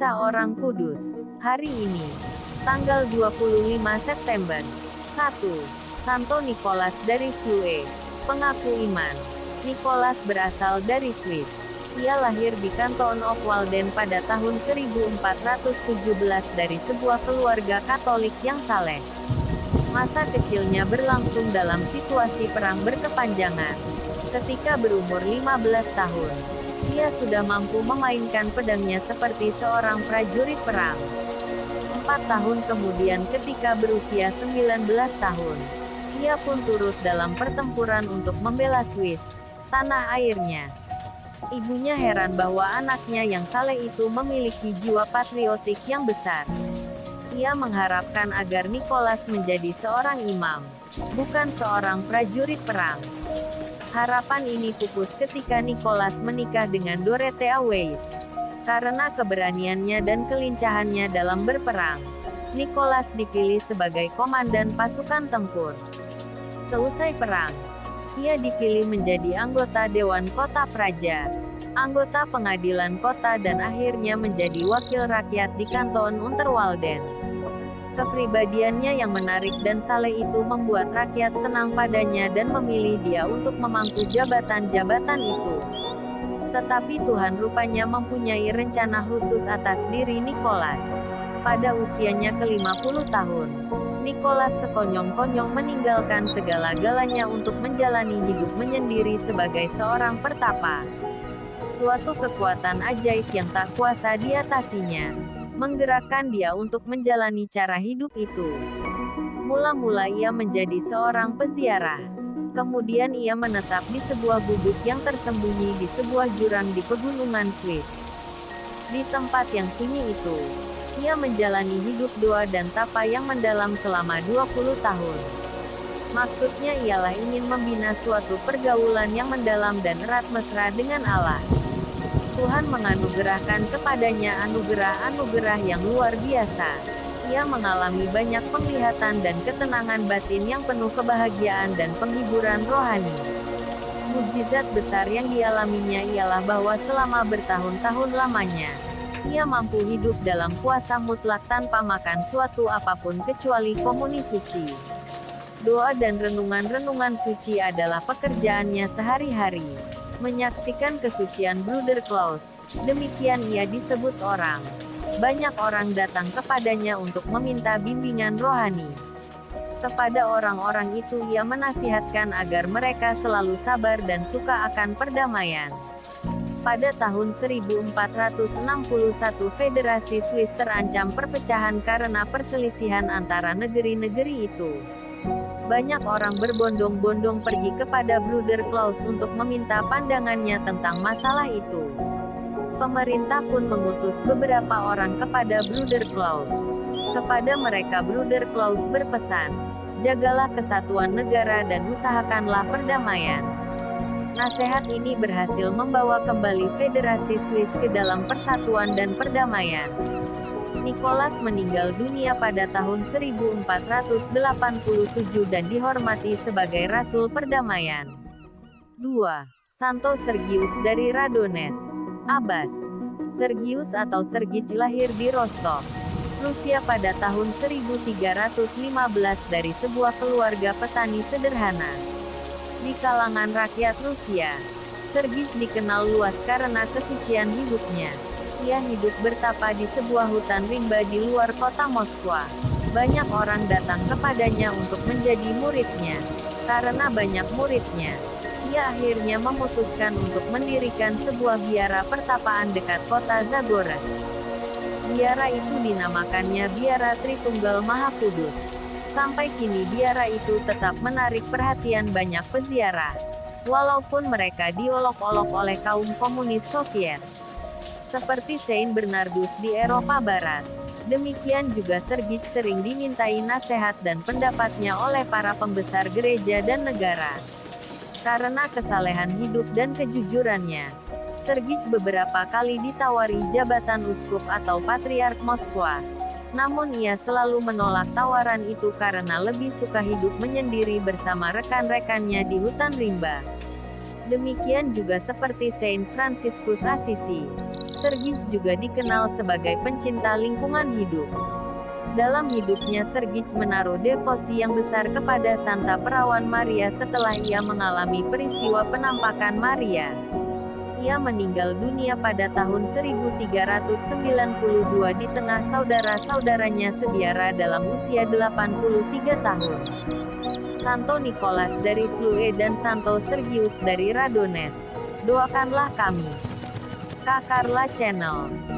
Kisah Orang Kudus. Hari ini, tanggal 25 September. 1. Santo Nicholas dari Flue. Pengaku iman. Nicholas berasal dari Swiss. Ia lahir di Kanton of Walden pada tahun 1417 dari sebuah keluarga Katolik yang saleh. Masa kecilnya berlangsung dalam situasi perang berkepanjangan. Ketika berumur 15 tahun, ia sudah mampu memainkan pedangnya seperti seorang prajurit perang. 4 tahun kemudian ketika berusia 19 tahun, ia pun turut dalam pertempuran untuk membela Swiss, tanah airnya. Ibunya heran bahwa anaknya yang saleh itu memiliki jiwa patriotik yang besar. Ia mengharapkan agar Nicholas menjadi seorang imam, bukan seorang prajurit perang. Harapan ini pupus ketika Nicholas menikah dengan Dorothea Weiss. Karena keberaniannya dan kelincahannya dalam berperang, Nicholas dipilih sebagai komandan pasukan tempur. Seusai perang, ia dipilih menjadi anggota Dewan Kota Praja, anggota pengadilan kota dan akhirnya menjadi wakil rakyat di Kanton Unterwalden. Kepribadiannya yang menarik dan saleh itu membuat rakyat senang padanya dan memilih dia untuk memangku jabatan-jabatan itu. Tetapi Tuhan rupanya mempunyai rencana khusus atas diri Nicholas. Pada usianya ke-50 tahun, Nicholas sekonyong-konyong meninggalkan segala-galanya untuk menjalani hidup menyendiri sebagai seorang pertapa. Suatu kekuatan ajaib yang tak kuasa diatasinya menggerakkan dia untuk menjalani cara hidup itu. Mula-mula ia menjadi seorang peziarah. Kemudian ia menetap di sebuah gubuk yang tersembunyi di sebuah jurang di pegunungan Swiss. Di tempat yang sunyi itu, ia menjalani hidup doa dan tapa yang mendalam selama 20 tahun. Maksudnya ialah ingin membina suatu pergaulan yang mendalam dan erat mesra dengan Allah. Tuhan menganugerahkan kepadanya anugerah-anugerah yang luar biasa. Ia mengalami banyak penglihatan dan ketenangan batin yang penuh kebahagiaan dan penghiburan rohani. Mukjizat besar yang dialaminya ialah bahwa selama bertahun-tahun lamanya, ia mampu hidup dalam puasa mutlak tanpa makan suatu apapun kecuali komuni suci. Doa dan renungan-renungan suci adalah pekerjaannya sehari-hari. Menyaksikan kesucian Bruder Klaus, demikian ia disebut orang. Banyak orang datang kepadanya untuk meminta bimbingan rohani. Kepada orang-orang itu ia menasihatkan agar mereka selalu sabar dan suka akan perdamaian. Pada tahun 1461 Federasi Swiss terancam perpecahan karena perselisihan antara negeri-negeri itu. Banyak orang berbondong-bondong pergi kepada Bruder Klaus untuk meminta pandangannya tentang masalah itu. Pemerintah pun mengutus beberapa orang kepada Bruder Klaus. Kepada mereka Bruder Klaus berpesan, jagalah kesatuan negara dan usahakanlah perdamaian. Nasihat ini berhasil membawa kembali Federasi Swiss ke dalam persatuan dan perdamaian. Nicholas meninggal dunia pada tahun 1487 dan dihormati sebagai Rasul Perdamaian. 2. Santo Sergius dari Radones. Abbas. Sergius atau Sergij lahir di Rostov, Rusia pada tahun 1315 dari sebuah keluarga petani sederhana. Di kalangan rakyat Rusia, Sergij dikenal luas karena kesucian hidupnya. Ia hidup bertapa di sebuah hutan rimba di luar kota Moskwa. Banyak orang datang kepadanya untuk menjadi muridnya. Karena banyak muridnya, ia akhirnya memutuskan untuk mendirikan sebuah biara pertapaan dekat kota Zagorec. Biara itu dinamakannya Biara Tritunggal Maha Kudus. Sampai kini biara itu tetap menarik perhatian banyak peziarah, walaupun mereka diolok-olok oleh kaum komunis Soviet. Seperti Saint Bernardus di Eropa Barat. Demikian juga Sergij sering dimintai nasihat dan pendapatnya oleh para pembesar gereja dan negara. Karena kesalehan hidup dan kejujurannya, Sergij beberapa kali ditawari jabatan uskup atau patriark Moskwa. Namun ia selalu menolak tawaran itu karena lebih suka hidup menyendiri bersama rekan-rekannya di hutan rimba. Demikian juga seperti Saint Franciscus Assisi. Sergij juga dikenal sebagai pencinta lingkungan hidup. Dalam hidupnya Sergij menaruh devosi yang besar kepada Santa Perawan Maria setelah ia mengalami peristiwa penampakan Maria. Ia meninggal dunia pada tahun 1392 di tengah saudara-saudaranya sebiara dalam usia 83 tahun. Santo Nikolas dari Flue dan Santo Sergius dari Radones. Doakanlah kami. Kak Carla Channel.